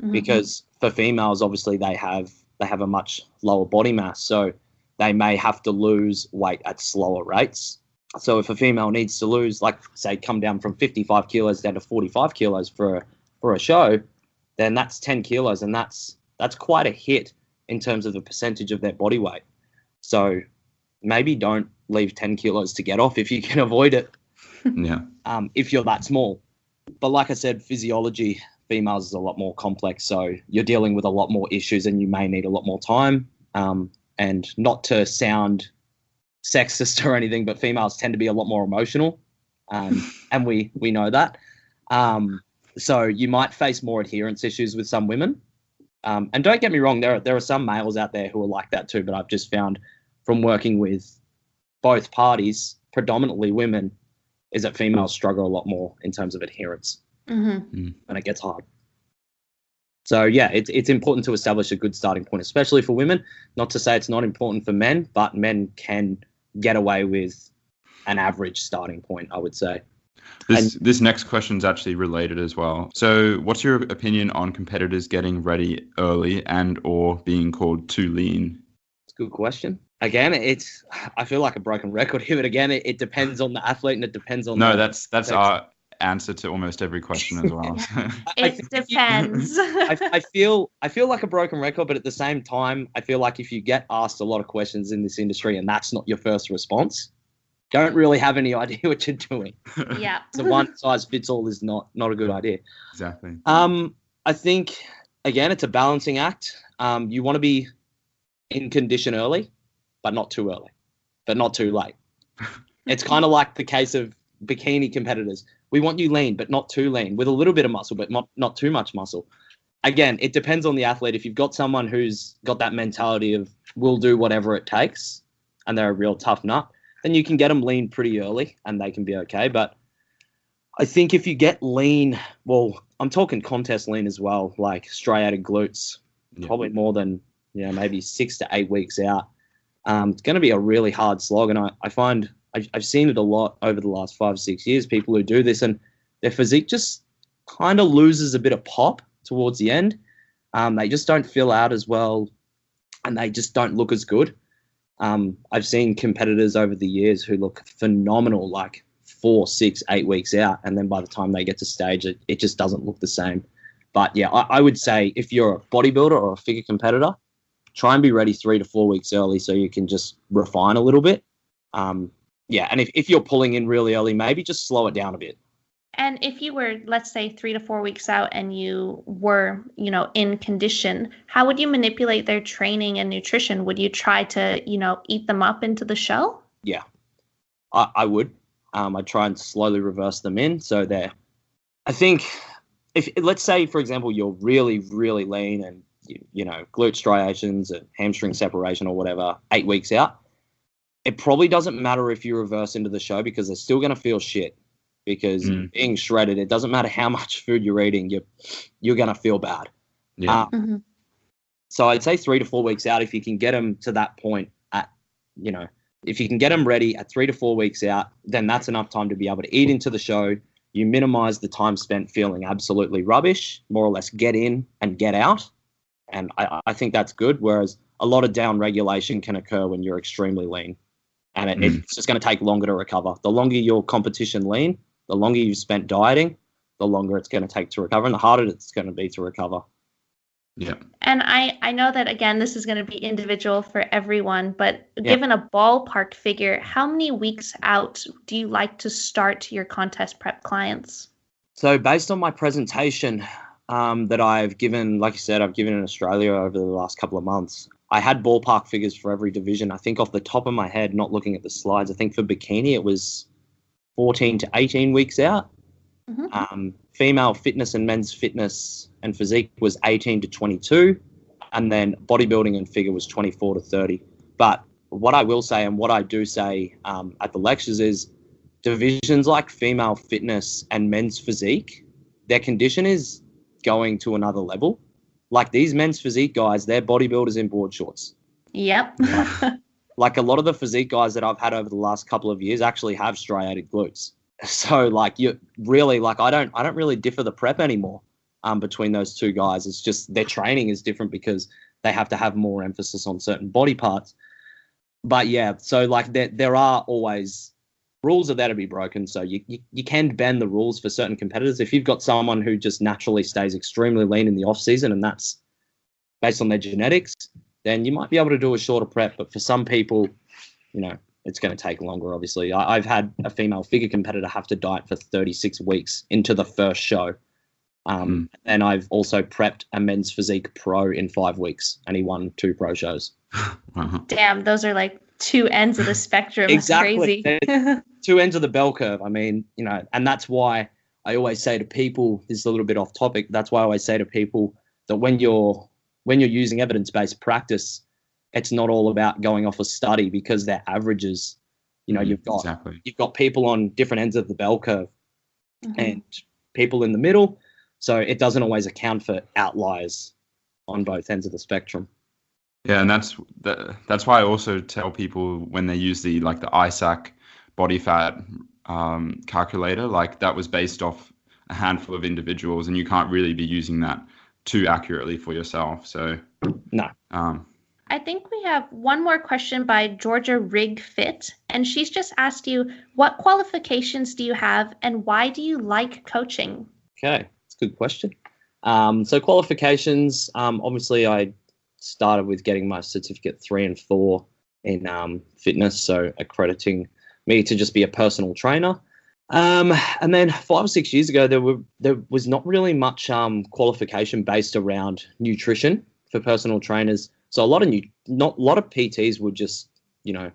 Mm-hmm. Because for females, obviously they have a much lower body mass, so they may have to lose weight at slower rates. So if a female needs to lose, like, say, come down from 55 kilos down to 45 kilos for a show, then that's 10 kilos, and that's quite a hit in terms of the percentage of their body weight. So maybe don't leave 10 kilos to get off if you can avoid it.
Yeah.
If you're that small. But like I said, physiology, females is a lot more complex, so you're dealing with a lot more issues and you may need a lot more time. And not to sound sexist or anything, but females tend to be a lot more emotional, and we know that. So you might face more adherence issues with some women. And don't get me wrong, there are some males out there who are like that too, but I've just found from working with both parties, predominantly women, is that females struggle a lot more in terms of adherence. Mm-hmm. And it gets hard. So yeah, it's important to establish a good starting point, especially for women. Not to say it's not important for men, but men can get away with an average starting point, I would say.
This next question is actually related as well. So what's your opinion on competitors getting ready early and or being called too lean?
It's a good question. Again, I feel like a broken record here, but again, it depends on the athlete and it depends on
that's our answer to almost every question as well.
It depends.
I feel like a broken record, but at the same time, I feel like if you get asked a lot of questions in this industry and that's not your first response, don't really have any idea what you're doing.
Yeah.
So one size fits all is not a good idea.
Exactly.
I think, again, it's a balancing act. You want to be in condition early, but not too early, but not too late. It's kind of like the case of bikini competitors. We want you lean, but not too lean, with a little bit of muscle, but not too much muscle. Again, it depends on the athlete. If you've got someone who's got that mentality of we'll do whatever it takes, and they're a real tough nut, then you can get them lean pretty early and they can be okay. But I think if you get lean, well, I'm talking contest lean as well, like striated glutes, probably more than, maybe 6 to 8 weeks out. It's going to be a really hard slog. And I find I've seen it a lot over the last 5 or 6 years, people who do this, and their physique just kind of loses a bit of pop towards the end. They just don't fill out as well, and they just don't look as good. I've seen competitors over the years who look phenomenal, like 4, 6, 8 weeks out, and then by the time they get to stage, it just doesn't look the same. But yeah, I would say if you're a bodybuilder or a figure competitor, try and be ready 3 to 4 weeks early so you can just refine a little bit. And if you're pulling in really early, maybe just slow it down a bit.
And if you were, let's say, 3 to 4 weeks out and you were, in condition, how would you manipulate their training and nutrition? Would you try to, eat them up into the show?
Yeah, I would. I'd try and slowly reverse them in. So I think if, let's say, for example, you're really, really lean and, glute striations and hamstring separation or whatever, 8 weeks out, it probably doesn't matter if you reverse into the show because they're still going to feel shit. Because being shredded, it doesn't matter how much food you're eating, you're going to feel bad. Yeah. So I'd say 3 to 4 weeks out, if you can get them to that point if you can get them ready at 3 to 4 weeks out, then that's enough time to be able to eat into the show. You minimize the time spent feeling absolutely rubbish, more or less get in and get out. And I think that's good. Whereas a lot of down regulation can occur when you're extremely lean. And it's just going to take longer to recover. The longer your competition lean, the longer you've spent dieting, the longer it's going to take to recover and the harder it's going to be to recover.
Yeah.
And I know that, again, this is going to be individual for everyone, but given a ballpark figure, how many weeks out do you like to start your contest prep clients?
So based on my presentation that I've given, like you said, I've given in Australia over the last couple of months, I had ballpark figures for every division. I think off the top of my head, not looking at the slides, I think for bikini it was 14 to 18 weeks out. Female fitness and men's fitness and physique was 18 to 22. And then bodybuilding and figure was 24 to 30. But what I will say, and what I do say at the lectures, is divisions like female fitness and men's physique, their condition is going to another level. Like these men's physique guys, they're bodybuilders in board shorts.
Yep.
Like a lot of the physique guys that I've had over the last couple of years actually have striated glutes. So like you really, like I don't really differ the prep anymore between those two guys. It's just their training is different because they have to have more emphasis on certain body parts. But yeah, so like there are always rules are there to be broken. So you can bend the rules for certain competitors. If you've got someone who just naturally stays extremely lean in the off season and that's based on their genetics, then you might be able to do a shorter prep. But for some people, you know, it's going to take longer, obviously. I've had a female figure competitor have to diet for 36 weeks into the first show. And I've also prepped a men's physique pro in 5 weeks, and he won 2 pro shows.
Damn, those are like 2 ends of the spectrum.
Exactly.
That's crazy.
2 ends of the bell curve. I mean, you know, and that's why I always say to people, this is a little bit off topic, that's why I always say to people that when you're using evidence-based practice, it's not all about going off a study because they're averages. You know, you've got people on different ends of the bell curve and people in the middle. So it doesn't always account for outliers on both ends of the spectrum.
Yeah, and that's why I also tell people when they use the ISAC body fat calculator, like that was based off a handful of individuals, and you can't really be using that too accurately for yourself. So
no.
I think we have one more question by Georgia Rig Fit, and she's just asked you, what qualifications do you have and why do you like coaching?
Okay, that's a good question. So qualifications, obviously I started with getting my certificate 3 and 4 in fitness, so accrediting me to just be a personal trainer. And then 5 or 6 years ago, there was not really much qualification based around nutrition for personal trainers. So a lot of PTs would just, you know,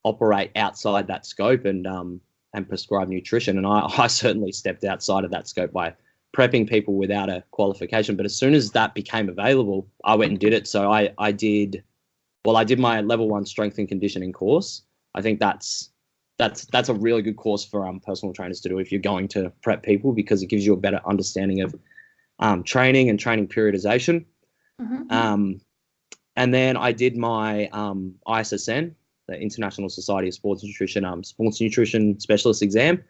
operate outside that scope and prescribe nutrition. And I certainly stepped outside of that scope by prepping people without a qualification. But as soon as that became available, I went and did it. So I did my level 1 strength and conditioning course. I think that's a really good course for personal trainers to do if you're going to prep people, because it gives you a better understanding of training and training periodization. And then I did my ISSN, the International Society of Sports Nutrition, Sports Nutrition Specialist exam.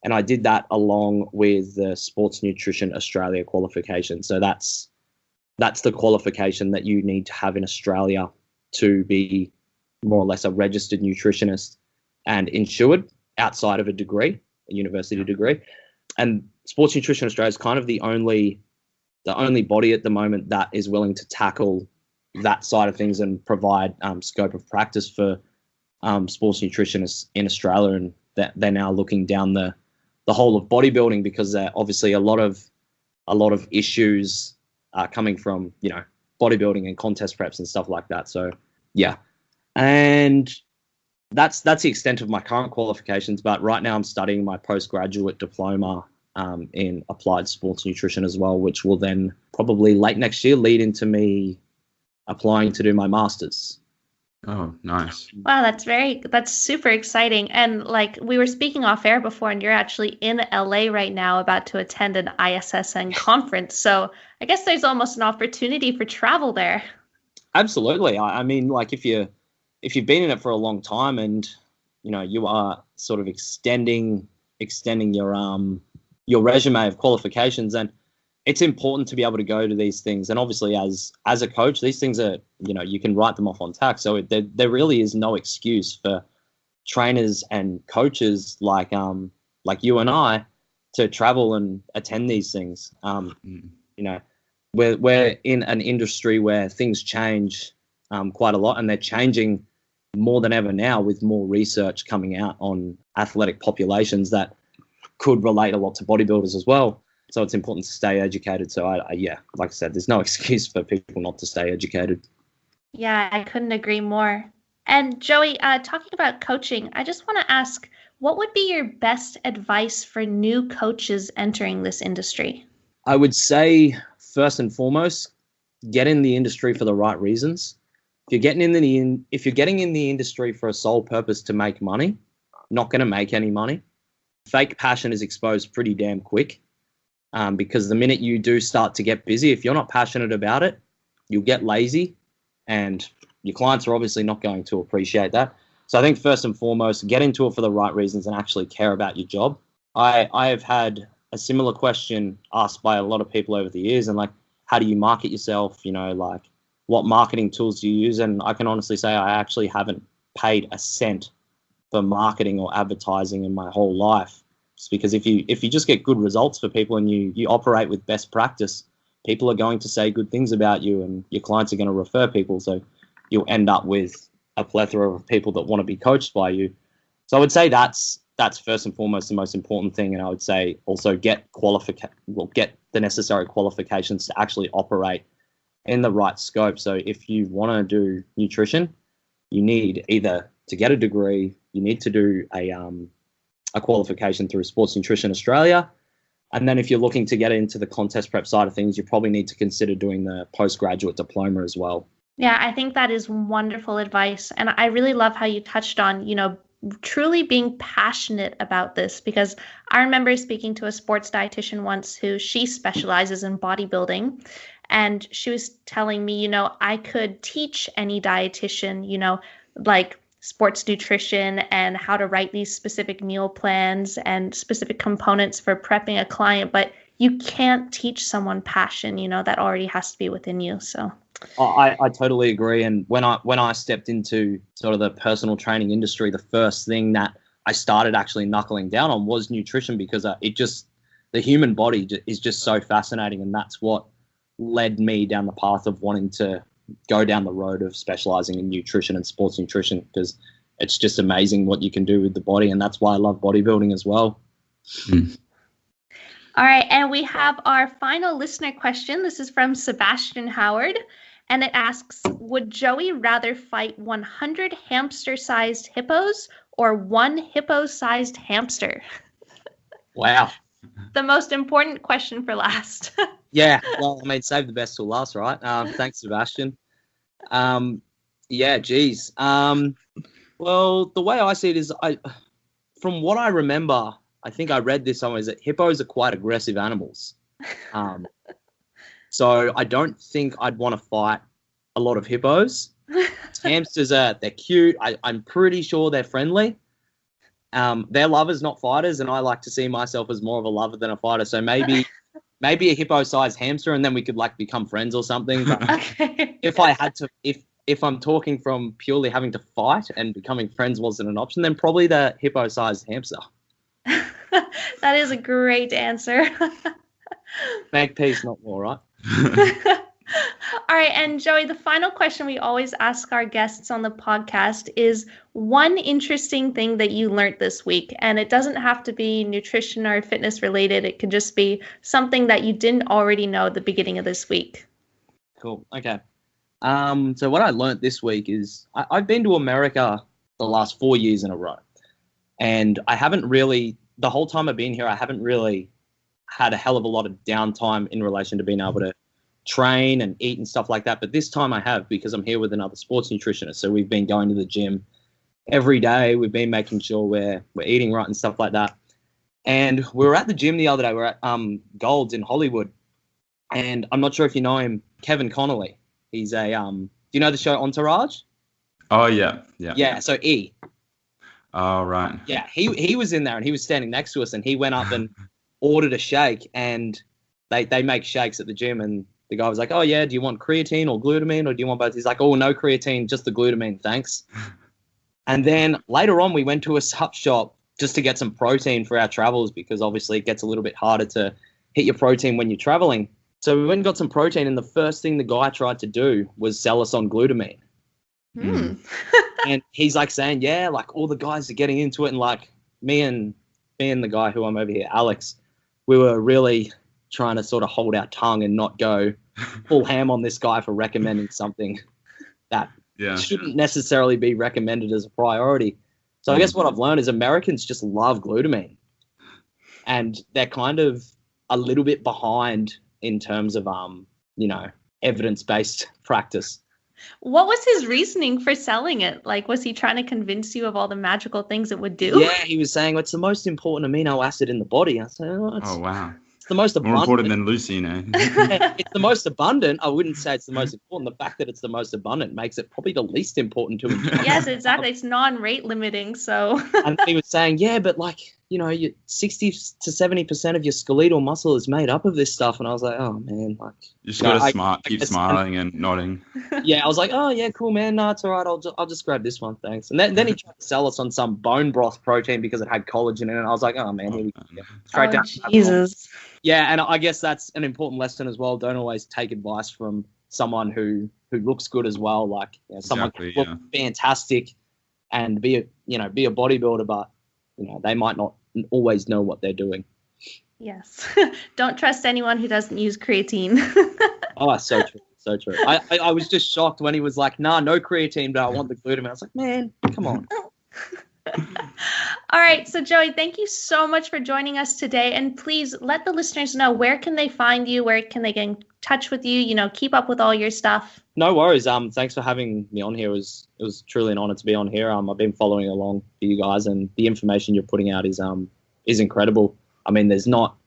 And I did that along with the Sports Nutrition Australia qualification. So that's the qualification that you need to have in Australia to be more or less a registered nutritionist and insured outside of a degree, a university degree. And Sports Nutrition Australia is kind of the only body at the moment that is willing to tackle that side of things and provide scope of practice for sports nutritionists in Australia. And that they're now looking down the whole of bodybuilding, because obviously a lot of issues are coming from, you know, bodybuilding and contest preps and stuff like that. So yeah, and that's the extent of my current qualifications. But right now I'm studying my postgraduate diploma in applied sports nutrition as well, which will then probably late next year lead into me applying to do my master's.
Oh, nice.
Wow, that's super exciting. And like we were speaking off air before, and you're actually in LA right now about to attend an ISSN conference. So I guess there's almost an opportunity for travel there. Absolutely.
I mean, like if you've been in it for a long time and, you know, you are sort of extending your resume of qualifications, and it's important to be able to go to these things. And obviously as a coach, these things are, you know, you can write them off on tax. So there really is no excuse for trainers and coaches like you and I to travel and attend these things. You know, we're in an industry where things change quite a lot, and they're changing more than ever now with more research coming out on athletic populations that could relate a lot to bodybuilders as well. So it's important to stay educated. So yeah, like I said, there's no excuse for people not to stay educated.
Yeah, I couldn't agree more. And Joey, talking about coaching, I just want to ask, what would be your best advice for new coaches entering this industry?
I would say, first and foremost, get in the industry for the right reasons. If you're getting in the industry for a sole purpose to make money, not going to make any money. Fake passion is exposed pretty damn quick, because the minute you do start to get busy, if you're not passionate about it, you'll get lazy, and your clients are obviously not going to appreciate that. So I think first and foremost, get into it for the right reasons and actually care about your job. I have had a similar question asked by a lot of people over the years, and like, how do you market yourself? You know, like, what marketing tools do you use? And I can honestly say I actually haven't paid a cent for marketing or advertising in my whole life. Just because if you just get good results for people and you operate with best practice, people are going to say good things about you, and your clients are going to refer people. So you'll end up with a plethora of people that want to be coached by you. So I would say that's first and foremost the most important thing. And I would say also get the necessary qualifications to actually operate in the right scope. So if you want to do nutrition, you need either to get a degree, you need to do a qualification through Sports Nutrition Australia. And then if you're looking to get into the contest prep side of things, you probably need to consider doing the postgraduate diploma as well.
Yeah, I think that is wonderful advice. And I really love how you touched on, truly being passionate about this, because I remember speaking to a sports dietitian once who she specializes in bodybuilding. And she was telling me, I could teach any dietitian, like sports nutrition and how to write these specific meal plans and specific components for prepping a client, but you can't teach someone passion, that already has to be within you. So
I totally agree. And when I stepped into sort of the personal training industry, the first thing that I started actually knuckling down on was nutrition, because the human body is just so fascinating. And that's what led me down the path of wanting to go down the road of specializing in nutrition and sports nutrition, because it's just amazing what you can do with the body. And that's why I love bodybuilding as well.
All right. And we have our final listener question. This is from Sebastian Howard. And it asks, would Joey rather fight 100 hamster-sized hippos or one hippo-sized hamster?
Wow.
The most important question for last.
Yeah, well, save the best till last, right? Thanks, Sebastian. Yeah, geez. Well, the way I see it is, from what I remember, I think I read this somewhere, is that hippos are quite aggressive animals. So I don't think I'd want to fight a lot of hippos. Hamsters they're cute. I'm pretty sure they're friendly. They're lovers, not fighters, and I like to see myself as more of a lover than a fighter. So maybe a hippo-sized hamster, and then we could become friends or something. But
okay.
If I had to, if I'm talking from purely having to fight and becoming friends wasn't an option, then probably the hippo-sized hamster.
That is a great answer.
Make peace, not war, right?
All right. And Joey, the final question we always ask our guests on the podcast is one interesting thing that you learned this week. And it doesn't have to be nutrition or fitness related. It could just be something that you didn't already know at the beginning of this week.
Cool. Okay. So what I learned this week is I've been to America the last 4 years in a row. And I haven't really, the whole time I've been here, I haven't really had a hell of a lot of downtime in relation to being able to train and eat and stuff like that. But this time I have, because I'm here with another sports nutritionist. So we've been going to the gym every day. We've been making sure we're eating right and stuff like that. And we were at the gym the other day. We're at Gold's in Hollywood. And I'm not sure if you know him, Kevin Connolly. He's a, do you know the show Entourage?
Oh, yeah.
Yeah, so E.
Oh, right.
Yeah, he was in there and he was standing next to us, and he went up and ordered a shake, and they make shakes at the gym, and the guy was like, oh, yeah, do you want creatine or glutamine, or do you want both? He's like, oh, no creatine, just the glutamine, thanks. And then later on we went to a sup shop just to get some protein for our travels, because obviously it gets a little bit harder to hit your protein when you're traveling. So we went and got some protein, and the first thing the guy tried to do was sell us on glutamine. And he's saying, yeah, all the guys are getting into it. And me and the guy who I'm over here, Alex, we were really trying to sort of hold our tongue and not go full ham on this guy for recommending something that shouldn't necessarily be recommended as a priority. So I guess what I've learned is Americans just love glutamine, and they're kind of a little bit behind in terms of, evidence-based practice.
What was his reasoning for selling it? Like, was he trying to convince you of all the magical things it would do?
Yeah, he was saying it's the most important amino acid in the body. I said,
wow.
It's the most abundant.
More important than leucine,
It's the most abundant. I wouldn't say it's the most important. The fact that it's the most abundant makes it probably the least important to him.
Yes, exactly. It's non-rate limiting, so.
And he was saying, but 60 to 70% of your skeletal muscle is made up of this stuff. And I was like, oh man,
you just gotta keep smiling and nodding.
Yeah, I was like, oh yeah, cool, man. No, it's all right. I'll just grab this one, thanks. And then he tried to sell us on some bone broth protein because it had collagen in it. And I was like, oh man, here we go. Straight down.
Jesus.
Yeah, and I guess that's an important lesson as well. Don't always take advice from someone who looks good as well. Like someone can look fantastic and be a bodybuilder, but they might not always know what they're doing.
Yes. Don't trust anyone who doesn't use creatine.
Oh, so true. So true. I was just shocked when he was like, nah, no creatine, but I want the glutamine. I was like, man, come on.
All right. So Joey, thank you so much for joining us today. And please let the listeners know, where can they find you? Where can they get in touch with you? Keep up with all your stuff.
No worries. Thanks for having me on here. It was truly an honor to be on here. I've been following along for you guys, and the information you're putting out is incredible. I mean, there's not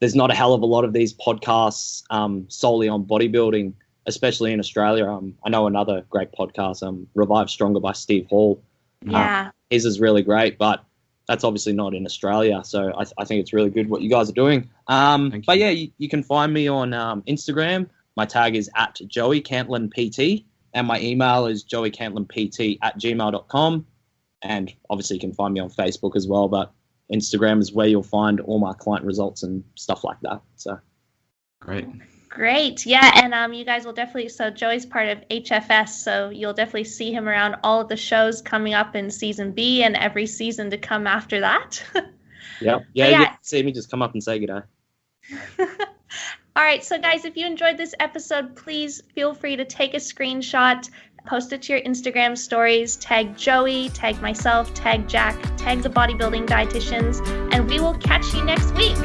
a hell of a lot of these podcasts solely on bodybuilding, especially in Australia. I know another great podcast, Revive Stronger by Steve Hall.
Yeah.
His is really great, but that's obviously not in Australia. So I think it's really good what you guys are doing. But yeah, you can find me on Instagram. My tag is @JoeyCantlinPT, and my email is joeycantlinpt@gmail.com. And obviously you can find me on Facebook as well, but Instagram is where you'll find all my client results and stuff like that. So
Great. Yeah. And you guys will definitely, so Joey's part of HFS, so you'll definitely see him around all of the shows coming up in season B and every season to come after that.
Yeah. You see me, just come up and say good day.
All right. So guys, if you enjoyed this episode, please feel free to take a screenshot, post it to your Instagram stories, tag Joey, tag myself, tag Jack, tag the bodybuilding dietitians, and we will catch you next week.